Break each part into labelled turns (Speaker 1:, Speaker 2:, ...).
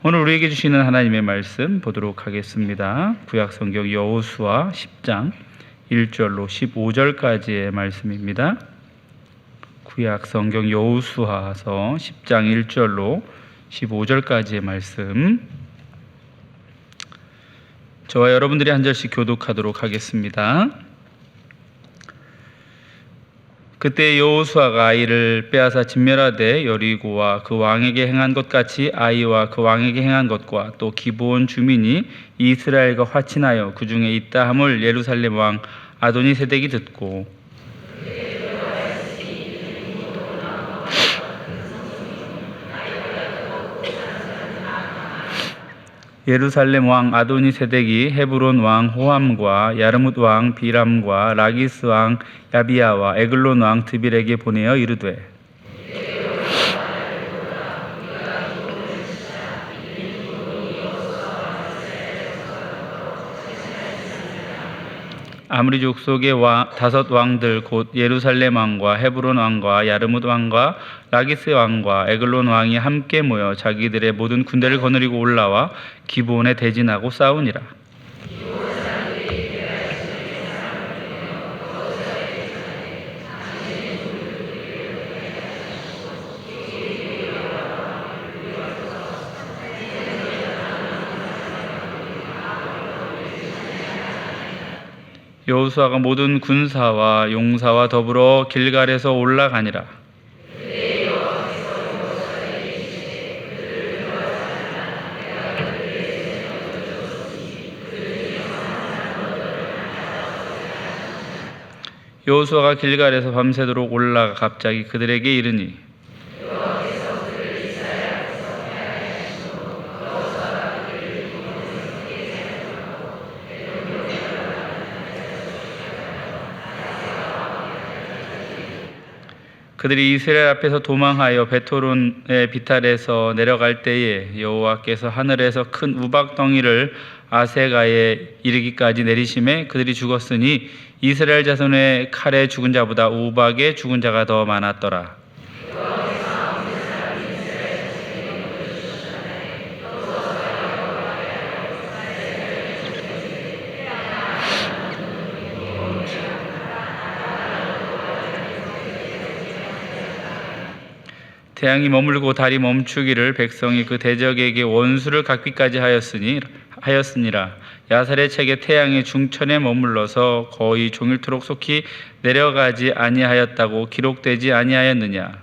Speaker 1: 오늘 우리에게 주시는 하나님의 말씀 보도록 하겠습니다. 구약성경 여호수아 10장 1절로 15절까지의 말씀입니다. 구약성경 여호수아서 10장 1절로 15절까지의 말씀, 저와 여러분들이 한 절씩 교독하도록 하겠습니다. 그때 여호수아가 아이를 빼앗아 진멸하되 여리고와 그 왕에게 행한 것 같이 아이와 그 왕에게 행한 것과 또 기브온 주민이 이스라엘과 화친하여 그 중에 있다 함을 예루살렘 왕 아도니세덱이 듣고 예루살렘 왕 아도니세덱이 헤브론 왕 호함과 야르뭇 왕 비람과 라기스 왕 야비야와 에글론 왕 드빌에게 보내어 이르되 아므리 족속의 다섯 왕들 곧 예루살렘 왕과 헤브론 왕과 야르뭇 왕과 라기스 왕과 에글론 왕이 함께 모여 자기들의 모든 군대를 거느리고 올라와 기브온에 대진하고 싸우니라. 여호수아가 모든 군사와 용사와 더불어 길갈에서 올라가니라. 여호수아가 길갈에서 밤새도록 올라가 갑자기 그들에게 이르니 그들이 이스라엘 앞에서 도망하여 베토론의 비탈에서 내려갈 때에 여호와께서 하늘에서 큰 우박 덩이를 아세가에 이르기까지 내리심에 그들이 죽었으니 이스라엘 자손의 칼에 죽은 자보다 우박에 죽은 자가 더 많았더라. 태양이 머물고 달이 멈추기를 백성이 그 대적에게 원수를 갚기까지 하였으니라. 야살의 책에 태양의 중천에 머물러서 거의 종일토록 속히 내려가지 아니하였다고 기록되지 아니하였느냐.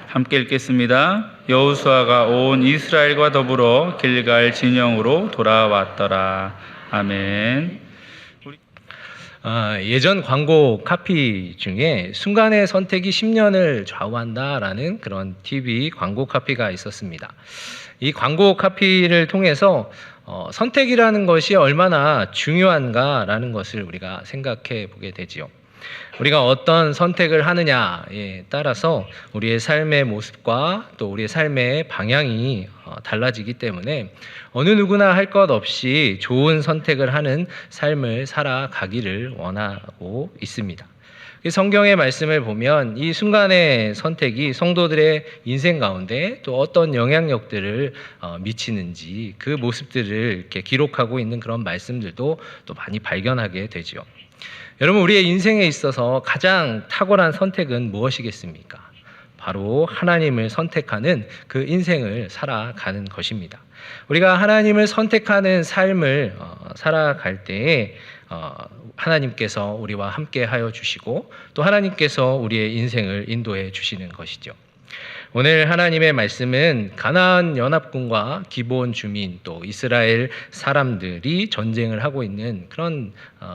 Speaker 1: 함께 읽겠습니다. 여호수아가 온 이스라엘과 더불어 길갈 진영으로 돌아왔더라. 아멘.
Speaker 2: 예전 광고 카피 중에 순간의 선택이 10년을 좌우한다라는 그런 TV 광고 카피가 있었습니다. 이 광고 카피를 통해서 선택이라는 것이 얼마나 중요한가라는 것을 우리가 생각해 보게 되지요. 우리가 어떤 선택을 하느냐에 따라서 우리의 삶의 모습과 또 우리의 삶의 방향이 달라지기 때문에 어느 누구나 할 것 없이 좋은 선택을 하는 삶을 살아가기를 원하고 있습니다. 성경의 말씀을 보면 이 순간의 선택이 성도들의 인생 가운데 또 어떤 영향력들을 미치는지 그 모습들을 이렇게 기록하고 있는 그런 말씀들도 또 많이 발견하게 되죠. 여러분, 우리의 인생에 있어서 가장 탁월한 선택은 무엇이겠습니까? 바로 하나님을 선택하는 그 인생을 살아가는 것입니다. 우리가 하나님을 선택하는 삶을 살아갈 때에 하나님께서 우리와 함께 하여 주시고 또 하나님께서 우리의 인생을 인도해 주시는 것이죠. 오늘 하나님의 말씀은 가나안 연합군과 기브온 주민 또 이스라엘 사람들이 전쟁을 하고 있는 그런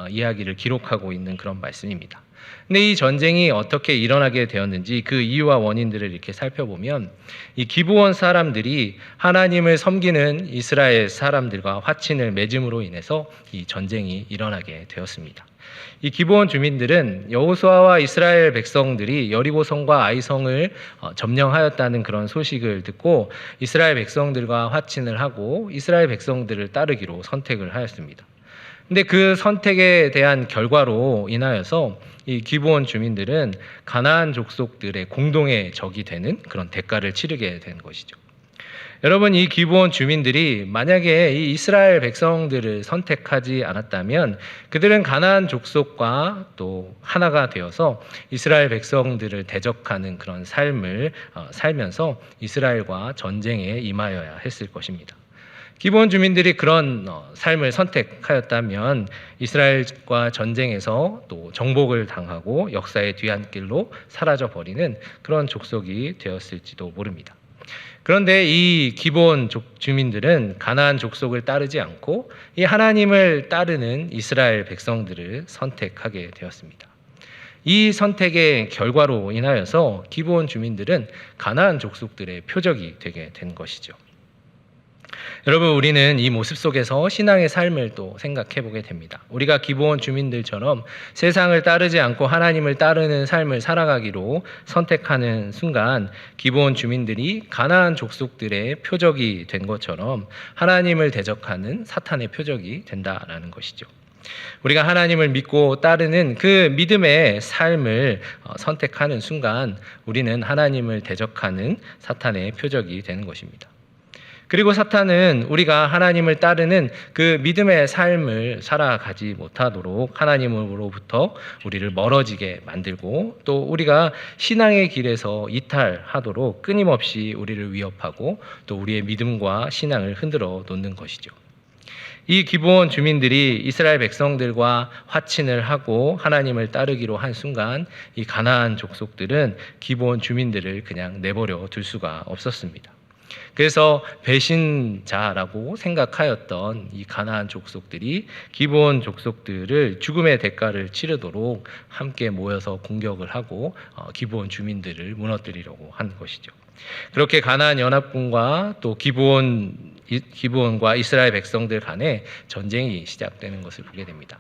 Speaker 2: 이야기를 기록하고 있는 그런 말씀입니다. 근데 이 전쟁이 어떻게 일어나게 되었는지 그 이유와 원인들을 이렇게 살펴보면 이 기브온 사람들이 하나님을 섬기는 이스라엘 사람들과 화친을 맺음으로 인해서 이 전쟁이 일어나게 되었습니다. 이 기브온 주민들은 여호수아와 이스라엘 백성들이 여리고성과 아이성을 점령하였다는 그런 소식을 듣고 이스라엘 백성들과 화친을 하고 이스라엘 백성들을 따르기로 선택을 하였습니다. 근데 그 선택에 대한 결과로 인하여서 이 기브온 주민들은 가나안 족속들의 공동의 적이 되는 그런 대가를 치르게 된 것이죠. 여러분, 이 기브온 주민들이 만약에 이 이스라엘 백성들을 선택하지 않았다면 그들은 가나안 족속과 또 하나가 되어서 이스라엘 백성들을 대적하는 그런 삶을 살면서 이스라엘과 전쟁에 임하여야 했을 것입니다. 기브온 주민들이 그런 삶을 선택하였다면 이스라엘과 전쟁에서 또 정복을 당하고 역사의 뒤안길로 사라져 버리는 그런 족속이 되었을지도 모릅니다. 그런데 이 기브온 주민들은 가나안 족속을 따르지 않고 이 하나님을 따르는 이스라엘 백성들을 선택하게 되었습니다. 이 선택의 결과로 인하여서 기브온 주민들은 가나안 족속들의 표적이 되게 된 것이죠. 여러분, 우리는 이 모습 속에서 신앙의 삶을 또 생각해 보게 됩니다. 우리가 기브온 주민들처럼 세상을 따르지 않고 하나님을 따르는 삶을 살아가기로 선택하는 순간 기브온 주민들이 가나안 족속들의 표적이 된 것처럼 하나님을 대적하는 사탄의 표적이 된다라는 것이죠. 우리가 하나님을 믿고 따르는 그 믿음의 삶을 선택하는 순간 우리는 하나님을 대적하는 사탄의 표적이 되는 것입니다. 그리고 사탄은 우리가 하나님을 따르는 그 믿음의 삶을 살아가지 못하도록 하나님으로부터 우리를 멀어지게 만들고 또 우리가 신앙의 길에서 이탈하도록 끊임없이 우리를 위협하고 또 우리의 믿음과 신앙을 흔들어 놓는 것이죠. 이 기브온 주민들이 이스라엘 백성들과 화친을 하고 하나님을 따르기로 한 순간 이 가나안 족속들은 기브온 주민들을 그냥 내버려 둘 수가 없었습니다. 그래서 배신자라고 생각하였던 이 가나안 족속들이 기브온 족속들을 죽음의 대가를 치르도록 함께 모여서 공격을 하고 기브온 주민들을 무너뜨리려고 한 것이죠. 그렇게 가나안 연합군과 또 기브온과 이스라엘 백성들 간에 전쟁이 시작되는 것을 보게 됩니다.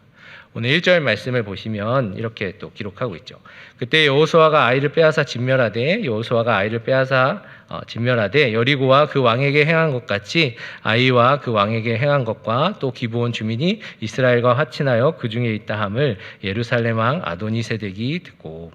Speaker 2: 오늘 1절 말씀을 보시면 이렇게 또 기록하고 있죠. 그때 여호수아가 아이를 빼앗아 진멸하되 여리고와 그 왕에게 행한 것 같이 아이와 그 왕에게 행한 것과 또 기브온 주민이 이스라엘과 화친하여 그 중에 있다 함을 예루살렘 왕 아도니세덱이 듣고.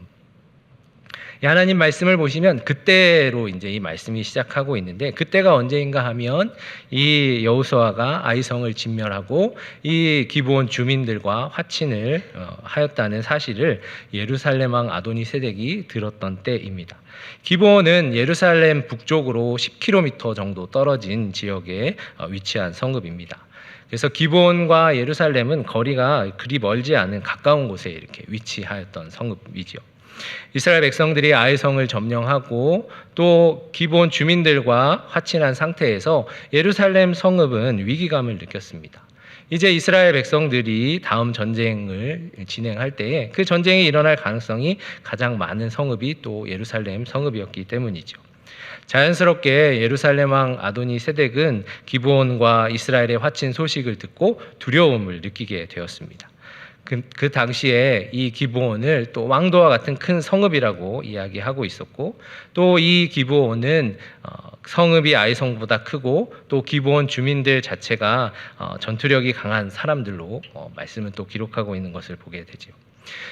Speaker 2: 이 하나님 말씀을 보시면 그때로 이제 이 말씀이 시작하고 있는데 그때가 언제인가 하면 이 여호수아가 아이성을 진멸하고 이 기브온 주민들과 화친을 하였다는 사실을 예루살렘 왕 아도니세덱이 들었던 때입니다. 기브온은 예루살렘 북쪽으로 10km 정도 떨어진 지역에 위치한 성읍입니다. 그래서 기브온과 예루살렘은 거리가 그리 멀지 않은 가까운 곳에 이렇게 위치하였던 성읍이죠. 이스라엘 백성들이 아이성을 점령하고 또 기브온 주민들과 화친한 상태에서 예루살렘 성읍은 위기감을 느꼈습니다. 이제 이스라엘 백성들이 다음 전쟁을 진행할 때에 그 전쟁이 일어날 가능성이 가장 많은 성읍이 또 예루살렘 성읍이었기 때문이죠. 자연스럽게 예루살렘 왕 아도니세덱은 기브온과 이스라엘의 화친 소식을 듣고 두려움을 느끼게 되었습니다. 그 당시에 이 기브온을 또 왕도와 같은 큰 성읍이라고 이야기하고 있었고 또 이 기브온은 성읍이 아이성보다 크고 또 기브온 주민들 자체가 전투력이 강한 사람들로 말씀은 또 기록하고 있는 것을 보게 되죠.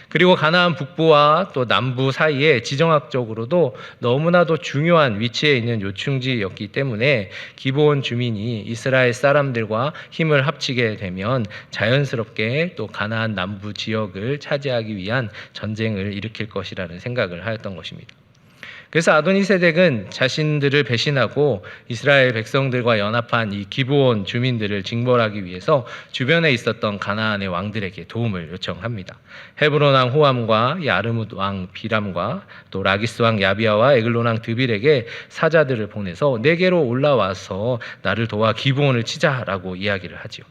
Speaker 2: 그리고 가나안 북부와 또 남부 사이에 지정학적으로도 너무나도 중요한 위치에 있는 요충지였기 때문에 기브온 주민이 이스라엘 사람들과 힘을 합치게 되면 자연스럽게 또 가나안 남부 지역을 차지하기 위한 전쟁을 일으킬 것이라는 생각을 하였던 것입니다. 그래서 아도니세덱은 자신들을 배신하고 이스라엘 백성들과 연합한 이 기브온 주민들을 징벌하기 위해서 주변에 있었던 가나안의 왕들에게 도움을 요청합니다. 헤브론 왕 호암과 야르뭇 왕 비람과 또 라기스 왕 야비아와 에글론 왕 드빌에게 사자들을 보내서 내게로 올라와서 나를 도와 기브온을 치자라고 이야기를 하지요.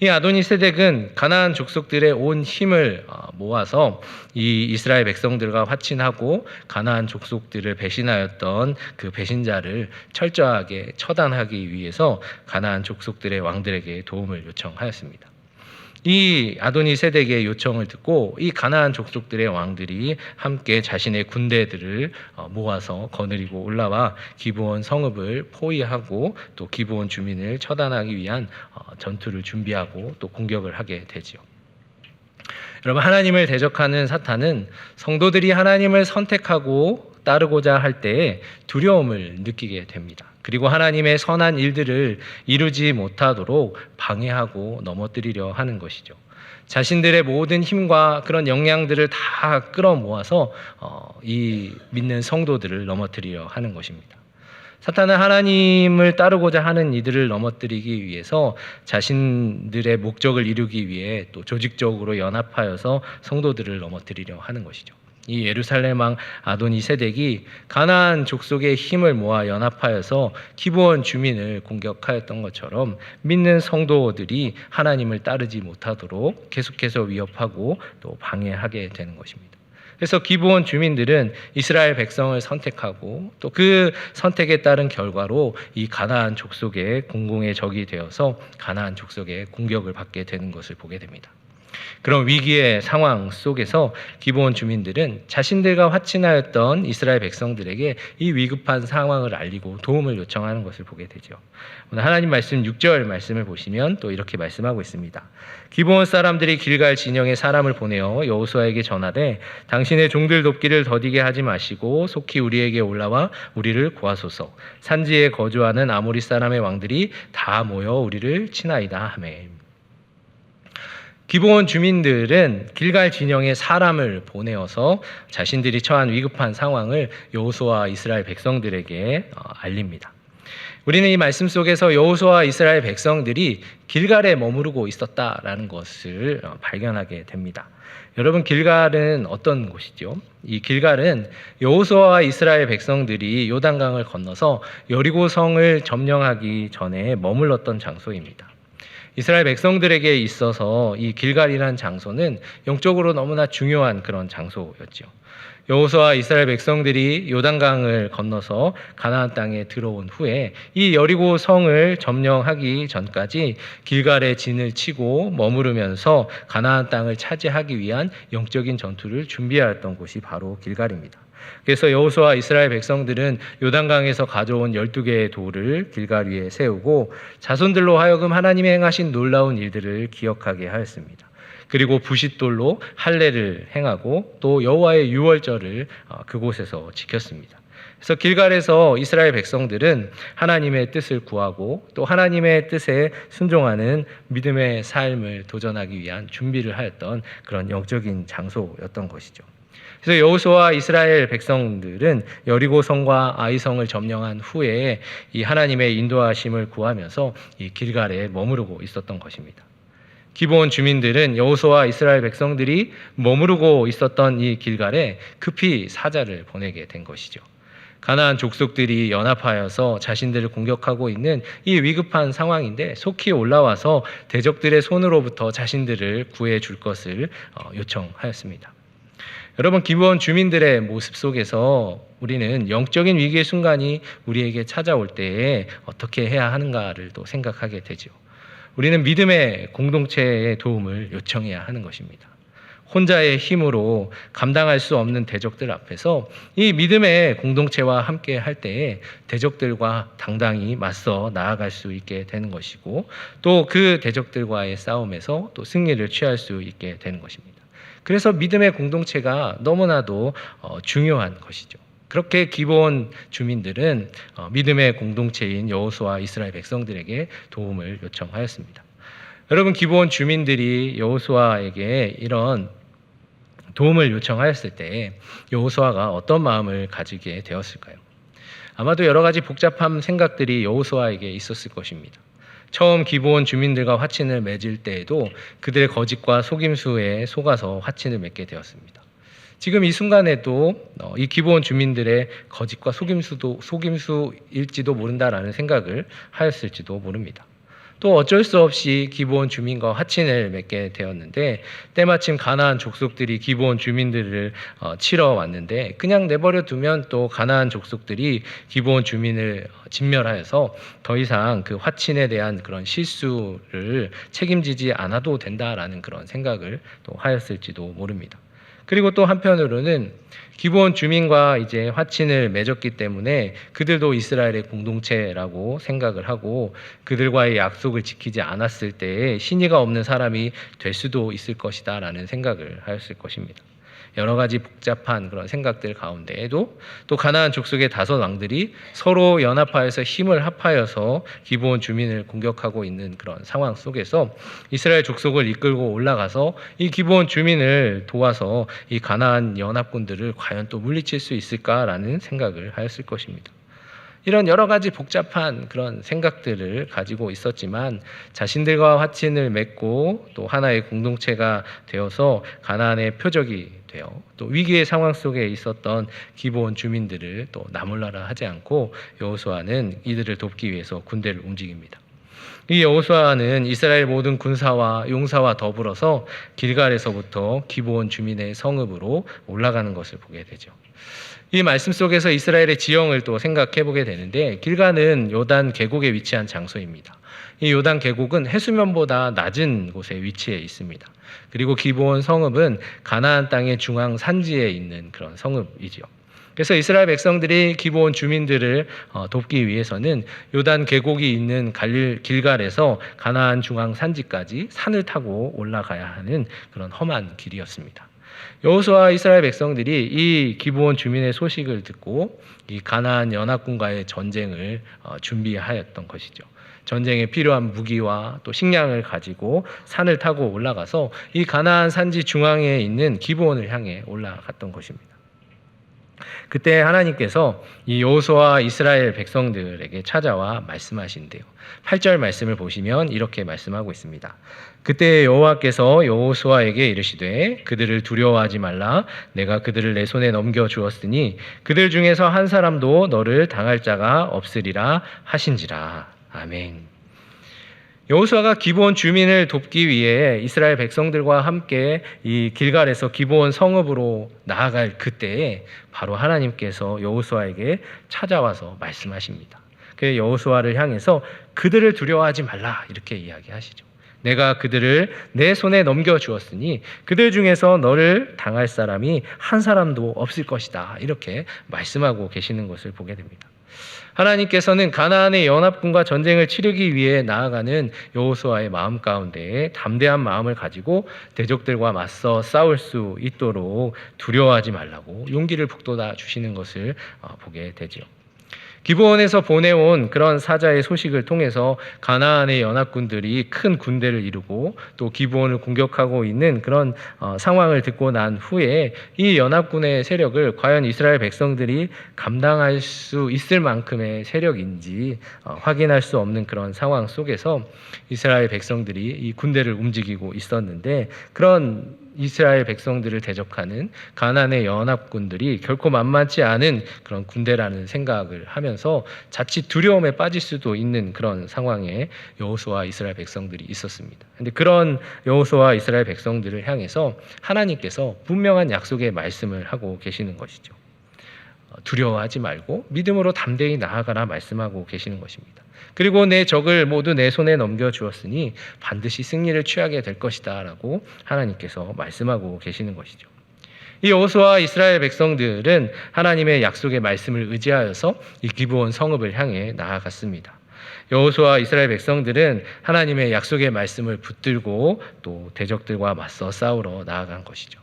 Speaker 2: 이 아도니세덱은 가나안 족속들의 온 힘을 모아서 이 이스라엘 백성들과 화친하고 가나안 족속들을 배신하였던 그 배신자를 철저하게 처단하기 위해서 가나안 족속들의 왕들에게 도움을 요청하였습니다. 이 아도니 세덱의 요청을 듣고 이 가나안 족속들의 왕들이 함께 자신의 군대들을 모아서 거느리고 올라와 기브온 성읍을 포위하고 또 기브온 주민을 처단하기 위한 전투를 준비하고 또 공격을 하게 되지요. 여러분, 하나님을 대적하는 사탄은 성도들이 하나님을 선택하고 따르고자 할 때에 두려움을 느끼게 됩니다. 그리고 하나님의 선한 일들을 이루지 못하도록 방해하고 넘어뜨리려 하는 것이죠. 자신들의 모든 힘과 그런 역량들을 다 끌어모아서 이 믿는 성도들을 넘어뜨리려 하는 것입니다. 사탄은 하나님을 따르고자 하는 이들을 넘어뜨리기 위해서 자신들의 목적을 이루기 위해 또 조직적으로 연합하여서 성도들을 넘어뜨리려 하는 것이죠. 이 예루살렘 왕 아도니 세덱이 가나안 족속의 힘을 모아 연합하여서 기브온 주민을 공격하였던 것처럼 믿는 성도들이 하나님을 따르지 못하도록 계속해서 위협하고 또 방해하게 되는 것입니다. 그래서 기브온 주민들은 이스라엘 백성을 선택하고 또 그 선택에 따른 결과로 이 가나안 족속의 공공의 적이 되어서 가나안 족속의 공격을 받게 되는 것을 보게 됩니다. 그런 위기의 상황 속에서 기브온 주민들은 자신들과 화친하였던 이스라엘 백성들에게 이 위급한 상황을 알리고 도움을 요청하는 것을 보게 되죠. 오늘 하나님 말씀 6절 말씀을 보시면 또 이렇게 말씀하고 있습니다. 기브온 사람들이 길갈 진영에 사람을 보내어 여호수아에게 전하되 당신의 종들 돕기를 더디게 하지 마시고 속히 우리에게 올라와 우리를 구하소서. 산지에 거주하는 아모리 사람의 왕들이 다 모여 우리를 치나이다 하매. 기브온 주민들은 길갈 진영에 사람을 보내어서 자신들이 처한 위급한 상황을 여호수아와 이스라엘 백성들에게 알립니다. 우리는 이 말씀 속에서 여호수아와 이스라엘 백성들이 길갈에 머무르고 있었다라는 것을 발견하게 됩니다. 여러분, 길갈은 어떤 곳이죠? 이 길갈은 여호수아와 이스라엘 백성들이 요단강을 건너서 여리고 성을 점령하기 전에 머물렀던 장소입니다. 이스라엘 백성들에게 있어서 이 길갈이라는 장소는 영적으로 너무나 중요한 그런 장소였죠. 여호수아와 이스라엘 백성들이 요단강을 건너서 가나안 땅에 들어온 후에 이 여리고 성을 점령하기 전까지 길갈에 진을 치고 머무르면서 가나안 땅을 차지하기 위한 영적인 전투를 준비하였던 곳이 바로 길갈입니다. 그래서 여호수아와 이스라엘 백성들은 요단강에서 가져온 12개의 돌을 길갈 위에 세우고 자손들로 하여금 하나님이 행하신 놀라운 일들을 기억하게 하였습니다. 그리고 부싯돌로 할례를 행하고 또 여호와의 유월절을 그곳에서 지켰습니다. 그래서 길갈에서 이스라엘 백성들은 하나님의 뜻을 구하고 또 하나님의 뜻에 순종하는 믿음의 삶을 도전하기 위한 준비를 하였던 그런 영적인 장소였던 것이죠. 그래서 여호수아와 이스라엘 백성들은 여리고성과 아이성을 점령한 후에 이 하나님의 인도하심을 구하면서 이 길갈에 머무르고 있었던 것입니다. 기브온 주민들은 여호수아와 이스라엘 백성들이 머무르고 있었던 이 길갈에 급히 사자를 보내게 된 것이죠. 가나안 족속들이 연합하여서 자신들을 공격하고 있는 이 위급한 상황인데 속히 올라와서 대적들의 손으로부터 자신들을 구해 줄 것을 요청하였습니다. 여러분, 기브온 주민들의 모습 속에서 우리는 영적인 위기의 순간이 우리에게 찾아올 때에 어떻게 해야 하는가를 또 생각하게 되죠. 우리는 믿음의 공동체의 도움을 요청해야 하는 것입니다. 혼자의 힘으로 감당할 수 없는 대적들 앞에서 이 믿음의 공동체와 함께 할 때에 대적들과 당당히 맞서 나아갈 수 있게 되는 것이고 또 그 대적들과의 싸움에서 또 승리를 취할 수 있게 되는 것입니다. 그래서 믿음의 공동체가 너무나도 중요한 것이죠. 그렇게 기브온 주민들은 믿음의 공동체인 여호수아 이스라엘 백성들에게 도움을 요청하였습니다. 여러분, 기브온 주민들이 여호수아에게 이런 도움을 요청하였을 때 여호수아가 어떤 마음을 가지게 되었을까요? 아마도 여러 가지 복잡한 생각들이 여호수아에게 있었을 것입니다. 처음 기브온 주민들과 화친을 맺을 때에도 그들의 거짓과 속임수에 속아서 화친을 맺게 되었습니다. 지금 이 순간에도 이 기브온 주민들의 거짓과 속임수일지도 모른다라는 생각을 하였을지도 모릅니다. 또 어쩔 수 없이 기브온 주민과 화친을 맺게 되었는데 때마침 가나안 족속들이 기브온 주민들을 치러 왔는데 그냥 내버려 두면 또 가나안 족속들이 기브온 주민을 진멸하여서 더 이상 그 화친에 대한 그런 실수를 책임지지 않아도 된다라는 그런 생각을 또 하였을지도 모릅니다. 그리고 또 한편으로는 기브온 주민과 이제 화친을 맺었기 때문에 그들도 이스라엘의 공동체라고 생각을 하고 그들과의 약속을 지키지 않았을 때에 신의가 없는 사람이 될 수도 있을 것이다라는 생각을 하였을 것입니다. 여러 가지 복잡한 그런 생각들 가운데에도 또 가나안 족속의 5 왕들이 서로 연합하여서 힘을 합하여서 기브온 주민을 공격하고 있는 그런 상황 속에서 이스라엘 족속을 이끌고 올라가서 이 기브온 주민을 도와서 이 가나안 연합군들을 과연 또 물리칠 수 있을까라는 생각을 하였을 것입니다. 이런 여러 가지 복잡한 그런 생각들을 가지고 있었지만 자신들과 화친을 맺고 또 하나의 공동체가 되어서 가나안의 표적이 되어 또 위기의 상황 속에 있었던 기브온 주민들을 또 나몰라라 하지 않고 여호수아는 이들을 돕기 위해서 군대를 움직입니다. 이 여호수아는 이스라엘 모든 군사와 용사와 더불어서 길갈에서부터 기브온 주민의 성읍으로 올라가는 것을 보게 되죠. 이 말씀 속에서 이스라엘의 지형을 또 생각해 보게 되는데 길갈은 요단 계곡에 위치한 장소입니다. 이 요단 계곡은 해수면보다 낮은 곳에 위치해 있습니다. 그리고 기브온 성읍은 가나안 땅의 중앙 산지에 있는 그런 성읍이죠. 그래서 이스라엘 백성들이 기브온 주민들을 돕기 위해서는 요단 계곡이 있는 길갈에서 가나안 중앙 산지까지 산을 타고 올라가야 하는 그런 험한 길이었습니다. 여호수아와 이스라엘 백성들이 이 기브온 주민의 소식을 듣고 이 가나안 연합군과의 전쟁을 준비하였던 것이죠. 전쟁에 필요한 무기와 또 식량을 가지고 산을 타고 올라가서 이 가나안 산지 중앙에 있는 기브온을 향해 올라갔던 것입니다. 그때 하나님께서 이 여호수아와 이스라엘 백성들에게 찾아와 말씀하신대요. 8절 말씀을 보시면 이렇게 말씀하고 있습니다. 그때 여호와께서 여호수아에게 이르시되 그들을 두려워하지 말라. 내가 그들을 내 손에 넘겨 주었으니 그들 중에서 한 사람도 너를 당할 자가 없으리라 하신지라. 아멘. 여호수아가 기브온 주민을 돕기 위해 이스라엘 백성들과 함께 이 길갈에서 기브온 성읍으로 나아갈 그때에 바로 하나님께서 여호수아에게 찾아와서 말씀하십니다. 그래서 여호수아를 향해서 그들을 두려워하지 말라 이렇게 이야기하시죠. 내가 그들을 내 손에 넘겨주었으니 그들 중에서 너를 당할 사람이 한 사람도 없을 것이다 이렇게 말씀하고 계시는 것을 보게 됩니다. 하나님께서는 가나안의 연합군과 전쟁을 치르기 위해 나아가는 여호수아의 마음 가운데 담대한 마음을 가지고 대적들과 맞서 싸울 수 있도록 두려워하지 말라고 용기를 북돋아 주시는 것을 보게 되죠. 기브온에서 보내온 그런 사자의 소식을 통해서 가나안의 연합군들이 큰 군대를 이루고 또 기브온을 공격하고 있는 그런 상황을 듣고 난 후에 이 연합군의 세력을 과연 이스라엘 백성들이 감당할 수 있을 만큼의 세력인지 확인할 수 없는 그런 상황 속에서 이스라엘 백성들이 이 군대를 움직이고 있었는데 그런 이스라엘 백성들을 대적하는 가나안의 연합군들이 결코 만만치 않은 그런 군대라는 생각을 하면서 자칫 두려움에 빠질 수도 있는 그런 상황에 여호수아와 이스라엘 백성들이 있었습니다. 그런데 그런 여호수아와 이스라엘 백성들을 향해서 하나님께서 분명한 약속의 말씀을 하고 계시는 것이죠. 두려워하지 말고 믿음으로 담대히 나아가라 말씀하고 계시는 것입니다. 그리고 내 적을 모두 내 손에 넘겨주었으니 반드시 승리를 취하게 될 것이다 라고 하나님께서 말씀하고 계시는 것이죠. 이 여호수아와 이스라엘 백성들은 하나님의 약속의 말씀을 의지하여서 이 기브온 성읍을 향해 나아갔습니다. 여호수아와 이스라엘 백성들은 하나님의 약속의 말씀을 붙들고 또 대적들과 맞서 싸우러 나아간 것이죠.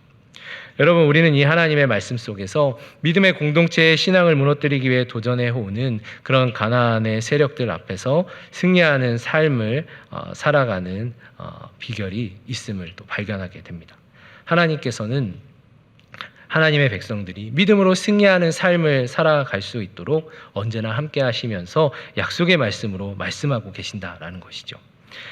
Speaker 2: 여러분, 우리는 이 하나님의 말씀 속에서 믿음의 공동체의 신앙을 무너뜨리기 위해 도전해 오는 그런 가나안의 세력들 앞에서 승리하는 삶을 살아가는 비결이 있음을 또 발견하게 됩니다. 하나님께서는 하나님의 백성들이 믿음으로 승리하는 삶을 살아갈 수 있도록 언제나 함께 하시면서 약속의 말씀으로 말씀하고 계신다라는 것이죠.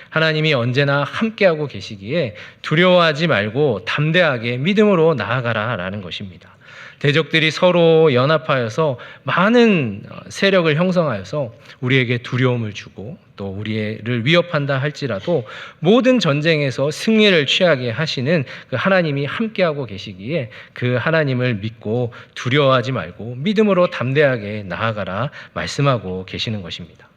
Speaker 2: 하나님이 언제나 함께하고 계시기에 두려워하지 말고 담대하게 믿음으로 나아가라 라는 것입니다. 대적들이 서로 연합하여서 많은 세력을 형성하여서 우리에게 두려움을 주고 또 우리를 위협한다 할지라도 모든 전쟁에서 승리를 취하게 하시는 그 하나님이 함께하고 계시기에 그 하나님을 믿고 두려워하지 말고 믿음으로 담대하게 나아가라 말씀하고 계시는 것입니다.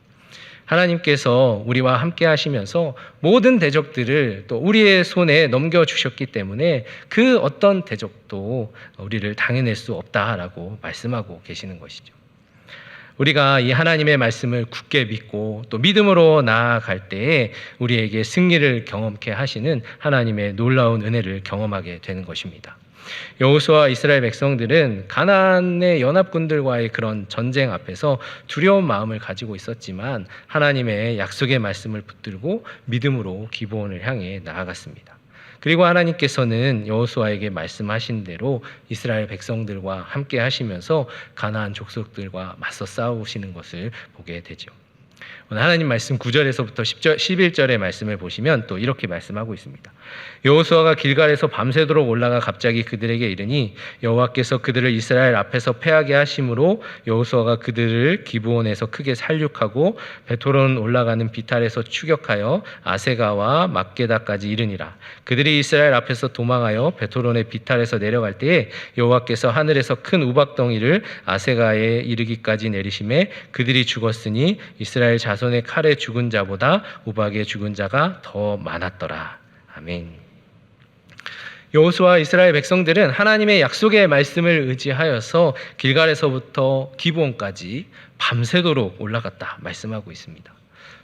Speaker 2: 하나님께서 우리와 함께 하시면서 모든 대적들을 또 우리의 손에 넘겨주셨기 때문에 그 어떤 대적도 우리를 당해낼 수 없다라고 말씀하고 계시는 것이죠. 우리가 이 하나님의 말씀을 굳게 믿고 또 믿음으로 나아갈 때에 우리에게 승리를 경험케 하시는 하나님의 놀라운 은혜를 경험하게 되는 것입니다. 여호수아와 이스라엘 백성들은 가나안의 연합군들과의 그런 전쟁 앞에서 두려운 마음을 가지고 있었지만 하나님의 약속의 말씀을 붙들고 믿음으로 기브온을 향해 나아갔습니다. 그리고 하나님께서는 여호수아에게 말씀하신 대로 이스라엘 백성들과 함께 하시면서 가나안 족속들과 맞서 싸우시는 것을 보게 되죠. 오늘 하나님 말씀 9절에서부터 11절의 말씀을 보시면 또 이렇게 말씀하고 있습니다. 여호수아가 길갈에서 밤새도록 올라가 갑자기 그들에게 이르니 여호와께서 그들을 이스라엘 앞에서 패하게 하심으로 여호수아가 그들을 기브온에서 크게 살육하고 베토론 올라가는 비탈에서 추격하여 아세가와 막게다까지 이르니라. 그들이 이스라엘 앞에서 도망하여 베토론의 비탈에서 내려갈 때에 여호와께서 하늘에서 큰 우박덩이를 아세가에 이르기까지 내리심에 그들이 죽었으니 이스라엘 자손의 칼에 죽은 자보다 우박에 죽은 자가 더 많았더라. 아멘. 여호수아 이스라엘 백성들은 하나님의 약속의 말씀을 의지하여서 길갈에서부터 기브온까지 밤새도록 올라갔다 말씀하고 있습니다.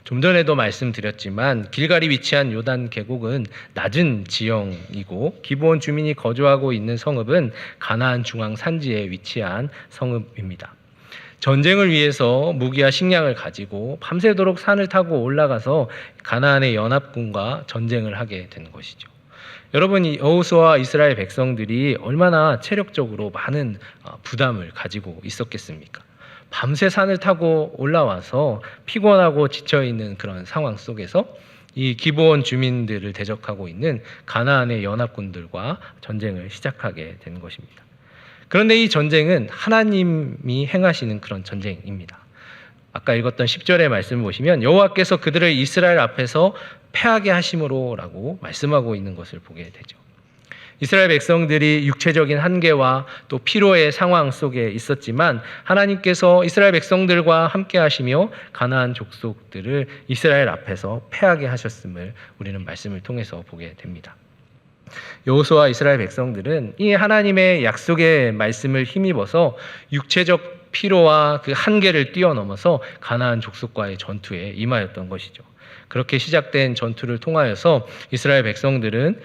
Speaker 2: 좀 전에도 말씀드렸지만 길갈이 위치한 요단 계곡은 낮은 지형이고 기브온 주민이 거주하고 있는 성읍은 가나안 중앙 산지에 위치한 성읍입니다. 전쟁을 위해서 무기와 식량을 가지고 밤새도록 산을 타고 올라가서 가나안의 연합군과 전쟁을 하게 된 것이죠. 여러분, 이 여호수아와 이스라엘 백성들이 얼마나 체력적으로 많은 부담을 가지고 있었겠습니까? 밤새 산을 타고 올라와서 피곤하고 지쳐있는 그런 상황 속에서 이 기브온 주민들을 대적하고 있는 가나안의 연합군들과 전쟁을 시작하게 된 것입니다. 그런데 이 전쟁은 하나님이 행하시는 그런 전쟁입니다. 아까 읽었던 10절의 말씀을 보시면 여호와께서 그들을 이스라엘 앞에서 패하게 하심으로라고 말씀하고 있는 것을 보게 되죠. 이스라엘 백성들이 육체적인 한계와 또 피로의 상황 속에 있었지만 하나님께서 이스라엘 백성들과 함께 하시며 가나안 족속들을 이스라엘 앞에서 패하게 하셨음을 우리는 말씀을 통해서 보게 됩니다. 여호수아와 이스라엘 백성들은 이 하나님의 약속의 말씀을 힘입어서 육체적 피로와 그 한계를 뛰어넘어서 가나안 족속과의 전투에 임하였던 것이죠. 그렇게 시작된 전투를 통하여서 이스라엘 백성들은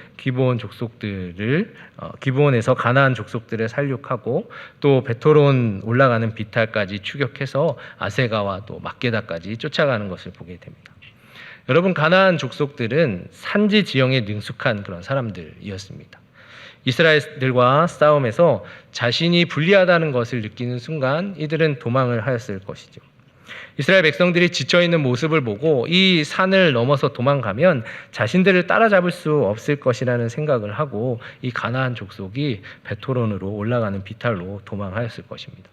Speaker 2: 기브온에서 가나안 족속들을 살육하고 또 베토론 올라가는 비탈까지 추격해서 아세가와 또 막게다까지 쫓아가는 것을 보게 됩니다. 여러분, 가나안 족속들은 산지 지형에 능숙한 그런 사람들이었습니다. 이스라엘들과 싸움에서 자신이 불리하다는 것을 느끼는 순간 이들은 도망을 하였을 것이죠. 이스라엘 백성들이 지쳐있는 모습을 보고 이 산을 넘어서 도망가면 자신들을 따라잡을 수 없을 것이라는 생각을 하고 이 가나안 족속이 베토론으로 올라가는 비탈로 도망하였을 것입니다.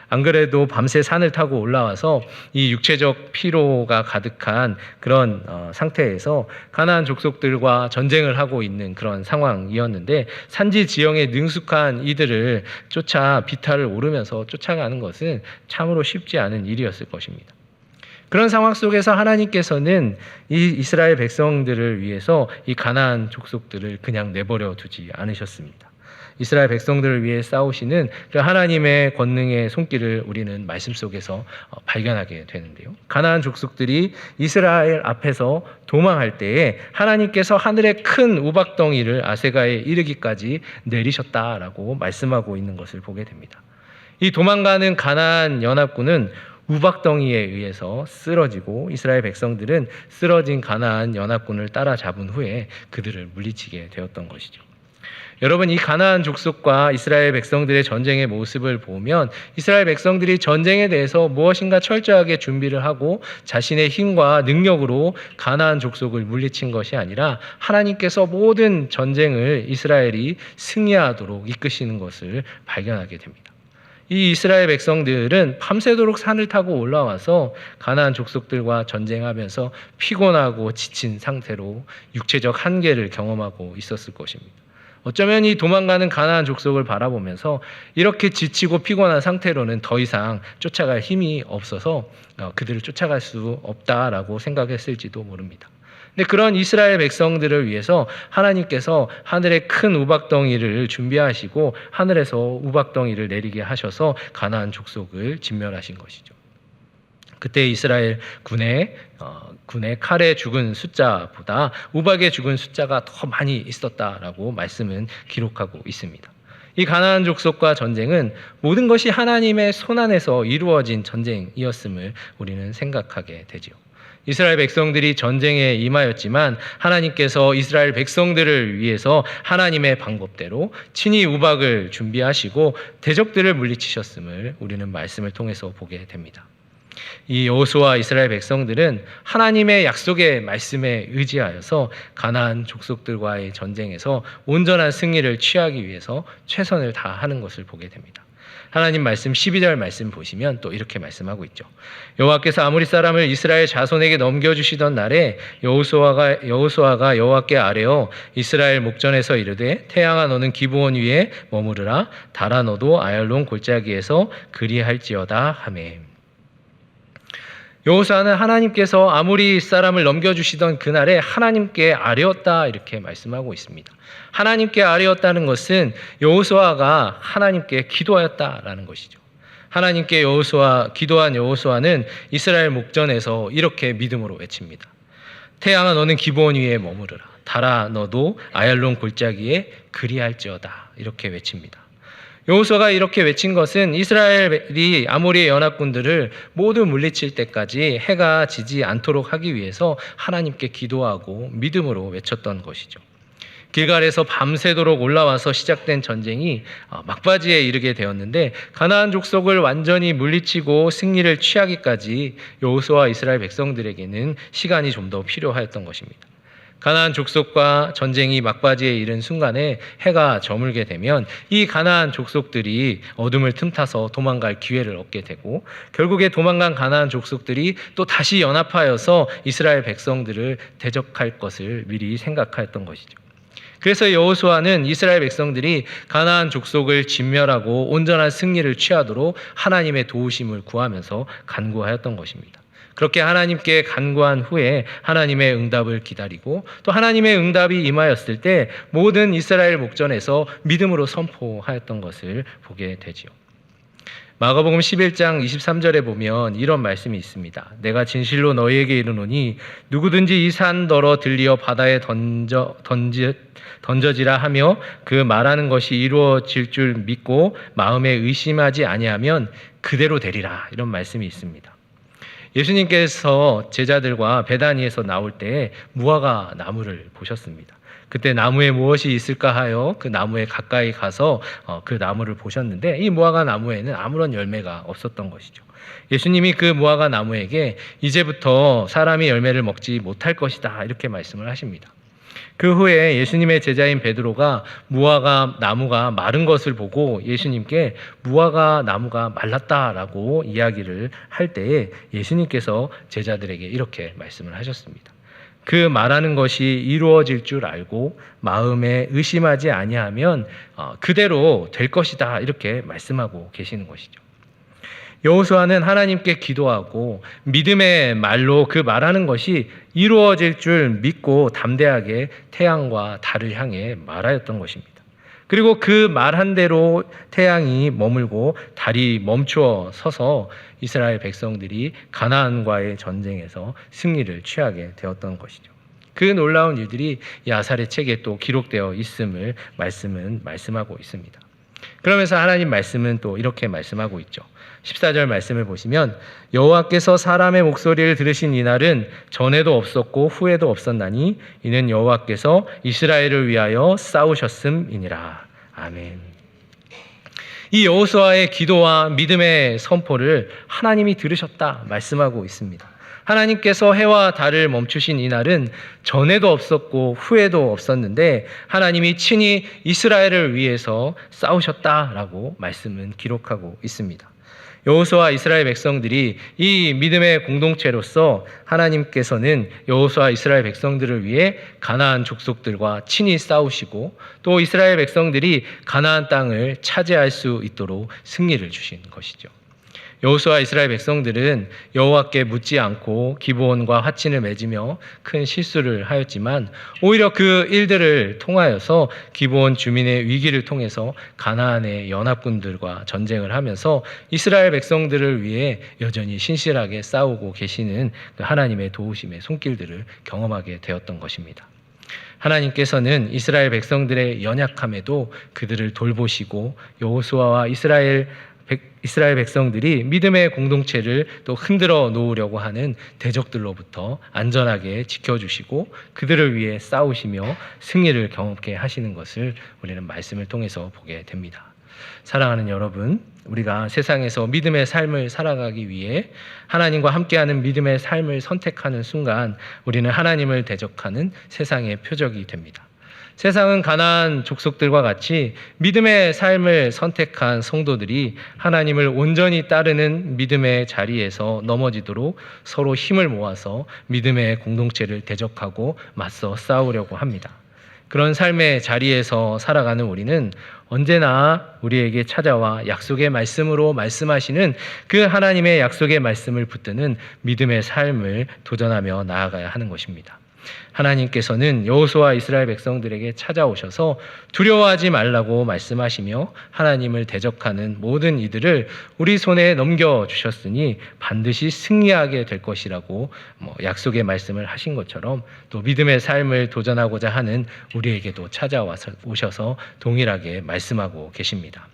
Speaker 2: 안 그래도 밤새 산을 타고 올라와서 이 육체적 피로가 가득한 그런 상태에서 가나안 족속들과 전쟁을 하고 있는 그런 상황이었는데 산지 지형에 능숙한 이들을 쫓아 비탈을 오르면서 쫓아가는 것은 참으로 쉽지 않은 일이었을 것입니다. 그런 상황 속에서 하나님께서는 이 이스라엘 백성들을 위해서 이 가나안 족속들을 그냥 내버려 두지 않으셨습니다. 이스라엘 백성들을 위해 싸우시는 그 하나님의 권능의 손길을 우리는 말씀 속에서 발견하게 되는데요. 가나안 족속들이 이스라엘 앞에서 도망할 때에 하나님께서 하늘의 큰 우박덩이를 아세가에 이르기까지 내리셨다라고 말씀하고 있는 것을 보게 됩니다. 이 도망가는 가나안 연합군은 우박덩이에 의해서 쓰러지고 이스라엘 백성들은 쓰러진 가나안 연합군을 따라잡은 후에 그들을 물리치게 되었던 것이죠. 여러분, 이 가나안 족속과 이스라엘 백성들의 전쟁의 모습을 보면 이스라엘 백성들이 전쟁에 대해서 무엇인가 철저하게 준비를 하고 자신의 힘과 능력으로 가나안 족속을 물리친 것이 아니라 하나님께서 모든 전쟁을 이스라엘이 승리하도록 이끄시는 것을 발견하게 됩니다. 이 이스라엘 백성들은 밤새도록 산을 타고 올라와서 가나안 족속들과 전쟁하면서 피곤하고 지친 상태로 육체적 한계를 경험하고 있었을 것입니다. 어쩌면 이 도망가는 가나안 족속을 바라보면서 이렇게 지치고 피곤한 상태로는 더 이상 쫓아갈 힘이 없어서 그들을 쫓아갈 수 없다라고 생각했을지도 모릅니다. 근데 그런 이스라엘 백성들을 위해서 하나님께서 하늘에 큰 우박덩이를 준비하시고 하늘에서 우박덩이를 내리게 하셔서 가나안 족속을 진멸하신 것이죠. 그때 이스라엘 군의 칼에 죽은 숫자보다 우박에 죽은 숫자가 더 많이 있었다라고 말씀은 기록하고 있습니다. 이 가나안 족속과 전쟁은 모든 것이 하나님의 손안에서 이루어진 전쟁이었음을 우리는 생각하게 되지요. 이스라엘 백성들이 전쟁에 임하였지만 하나님께서 이스라엘 백성들을 위해서 하나님의 방법대로 친히 우박을 준비하시고 대적들을 물리치셨음을 우리는 말씀을 통해서 보게 됩니다. 이 여호수아와 이스라엘 백성들은 하나님의 약속의 말씀에 의지하여서 가나안 족속들과의 전쟁에서 온전한 승리를 취하기 위해서 최선을 다하는 것을 보게 됩니다. 하나님 말씀 12절 말씀 보시면 또 이렇게 말씀하고 있죠. 여호와께서 아모리 사람을 이스라엘 자손에게 넘겨주시던 날에 여호수아가 여호와께 아뢰어 이스라엘 목전에서 이르되 태양아 너는 기브온 위에 머무르라 달아 너도 아얄론 골짜기에서 그리할지어다 하매. 여호수아는 하나님께서 아모리 사람을 넘겨주시던 그날에 하나님께 아뢰었다 이렇게 말씀하고 있습니다. 하나님께 아뢰었다는 것은 여호수아가 하나님께 기도하였다라는 것이죠. 하나님께 기도한 여호수아는 이스라엘 목전에서 이렇게 믿음으로 외칩니다. 태양아 너는 기브온 위에 머무르라 달아 너도 아얄론 골짜기에 그리할지어다 이렇게 외칩니다. 여호수아가 이렇게 외친 것은 이스라엘이 아모리의 연합군들을 모두 물리칠 때까지 해가 지지 않도록 하기 위해서 하나님께 기도하고 믿음으로 외쳤던 것이죠. 길갈에서 밤새도록 올라와서 시작된 전쟁이 막바지에 이르게 되었는데 가나안 족속을 완전히 물리치고 승리를 취하기까지 여호수아와 이스라엘 백성들에게는 시간이 좀 더 필요하였던 것입니다. 가나안 족속과 전쟁이 막바지에 이른 순간에 해가 저물게 되면 이 가나안 족속들이 어둠을 틈타서 도망갈 기회를 얻게 되고 결국에 도망간 가나안 족속들이 또 다시 연합하여서 이스라엘 백성들을 대적할 것을 미리 생각하였던 것이죠. 그래서 여호수아는 이스라엘 백성들이 가나안 족속을 진멸하고 온전한 승리를 취하도록 하나님의 도우심을 구하면서 간구하였던 것입니다. 그렇게 하나님께 간구한 후에 하나님의 응답을 기다리고 또 하나님의 응답이 임하였을 때 모든 이스라엘 목전에서 믿음으로 선포하였던 것을 보게 되지요. 마가복음 11장 23절에 보면 이런 말씀이 있습니다. 내가 진실로 너희에게 이르노니 누구든지 이 산 너러 들리어 바다에 던져지라 하며 그 말하는 것이 이루어질 줄 믿고 마음에 의심하지 아니하면 그대로 되리라 이런 말씀이 있습니다. 예수님께서 제자들과 베다니에서 나올 때 무화과 나무를 보셨습니다. 그때 나무에 무엇이 있을까 하여 그 나무에 가까이 가서 그 나무를 보셨는데 이 무화과 나무에는 아무런 열매가 없었던 것이죠. 예수님이 그 무화과 나무에게 이제부터 사람이 열매를 먹지 못할 것이다 이렇게 말씀을 하십니다. 그 후에 예수님의 제자인 베드로가 무화과 나무가 마른 것을 보고 예수님께 무화과 나무가 말랐다라고 이야기를 할 때에 예수님께서 제자들에게 이렇게 말씀을 하셨습니다. 그 말하는 것이 이루어질 줄 알고 마음에 의심하지 아니하면 그대로 될 것이다 이렇게 말씀하고 계시는 것이죠. 여호수아는 하나님께 기도하고 믿음의 말로 그 말하는 것이 이루어질 줄 믿고 담대하게 태양과 달을 향해 말하였던 것입니다. 그리고 그 말한 대로 태양이 머물고 달이 멈추어 서서 이스라엘 백성들이 가나안과의 전쟁에서 승리를 취하게 되었던 것이죠. 그 놀라운 일들이 야살의 책에 또 기록되어 있음을 말씀은 말씀하고 있습니다. 그러면서 하나님 말씀은 또 이렇게 말씀하고 있죠. 14절 말씀을 보시면 여호와께서 사람의 목소리를 들으신 이날은 전에도 없었고 후에도 없었나니 이는 여호와께서 이스라엘을 위하여 싸우셨음이니라. 아멘. 이 여호수아의 기도와 믿음의 선포를 하나님이 들으셨다 말씀하고 있습니다. 하나님께서 해와 달을 멈추신 이날은 전에도 없었고 후에도 없었는데 하나님이 친히 이스라엘을 위해서 싸우셨다라고 말씀은 기록하고 있습니다. 여호수아 이스라엘 백성들이 이 믿음의 공동체로서 하나님께서는 여호수아 이스라엘 백성들을 위해 가나안 족속들과 친히 싸우시고 또 이스라엘 백성들이 가나안 땅을 차지할 수 있도록 승리를 주신 것이죠. 여호수아 이스라엘 백성들은 여호와께 묻지 않고 기브온과 화친을 맺으며 큰 실수를 하였지만 오히려 그 일들을 통하여서 기브온 주민의 위기를 통해서 가나안의 연합군들과 전쟁을 하면서 이스라엘 백성들을 위해 여전히 신실하게 싸우고 계시는 그 하나님의 도우심의 손길들을 경험하게 되었던 것입니다. 하나님께서는 이스라엘 백성들의 연약함에도 그들을 돌보시고 여호수아와 이스라엘 백성들이 믿음의 공동체를 또 흔들어 놓으려고 하는 대적들로부터 안전하게 지켜주시고 그들을 위해 싸우시며 승리를 경험케 하시는 것을 우리는 말씀을 통해서 보게 됩니다. 사랑하는 여러분, 우리가 세상에서 믿음의 삶을 살아가기 위해 하나님과 함께하는 믿음의 삶을 선택하는 순간 우리는 하나님을 대적하는 세상의 표적이 됩니다. 세상은 가나안 족속들과 같이 믿음의 삶을 선택한 성도들이 하나님을 온전히 따르는 믿음의 자리에서 넘어지도록 서로 힘을 모아서 믿음의 공동체를 대적하고 맞서 싸우려고 합니다. 그런 삶의 자리에서 살아가는 우리는 언제나 우리에게 찾아와 약속의 말씀으로 말씀하시는 그 하나님의 약속의 말씀을 붙드는 믿음의 삶을 도전하며 나아가야 하는 것입니다. 하나님께서는 여호수아 이스라엘 백성들에게 찾아오셔서 두려워하지 말라고 말씀하시며 하나님을 대적하는 모든 이들을 우리 손에 넘겨주셨으니 반드시 승리하게 될 것이라고 약속의 말씀을 하신 것처럼 또 믿음의 삶을 도전하고자 하는 우리에게도 찾아오셔서 동일하게 말씀하고 계십니다.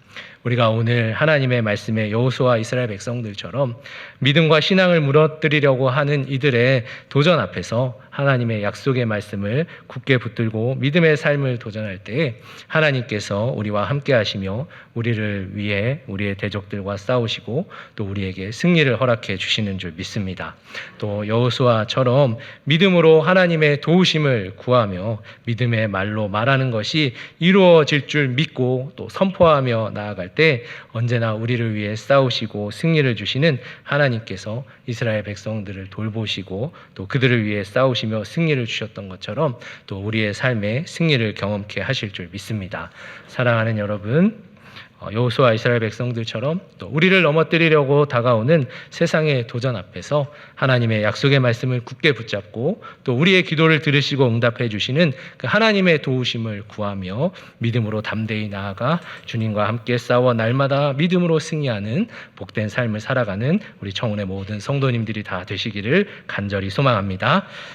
Speaker 2: 우리가 오늘 하나님의 말씀에 여호수아 이스라엘 백성들처럼 믿음과 신앙을 무너뜨리려고 하는 이들의 도전 앞에서 하나님의 약속의 말씀을 굳게 붙들고 믿음의 삶을 도전할 때에 하나님께서 우리와 함께 하시며 우리를 위해 우리의 대적들과 싸우시고 또 우리에게 승리를 허락해 주시는 줄 믿습니다. 또 여호수아처럼 믿음으로 하나님의 도우심을 구하며 믿음의 말로 말하는 것이 이루어질 줄 믿고 또 선포하며 나아갈 때 언제나 우리를 위해 싸우시고 승리를 주시는 하나님께서 이스라엘 백성들을 돌보시고 또 그들을 위해 싸우시며 승리를 주셨던 것처럼 또 우리의 삶에 승리를 경험케 하실 줄 믿습니다. 사랑하는 여러분, 여호수아 이스라엘 백성들처럼 또 우리를 넘어뜨리려고 다가오는 세상의 도전 앞에서 하나님의 약속의 말씀을 굳게 붙잡고 또 우리의 기도를 들으시고 응답해 주시는 그 하나님의 도우심을 구하며 믿음으로 담대히 나아가 주님과 함께 싸워 날마다 믿음으로 승리하는 복된 삶을 살아가는 우리 청운의 모든 성도님들이 다 되시기를 간절히 소망합니다.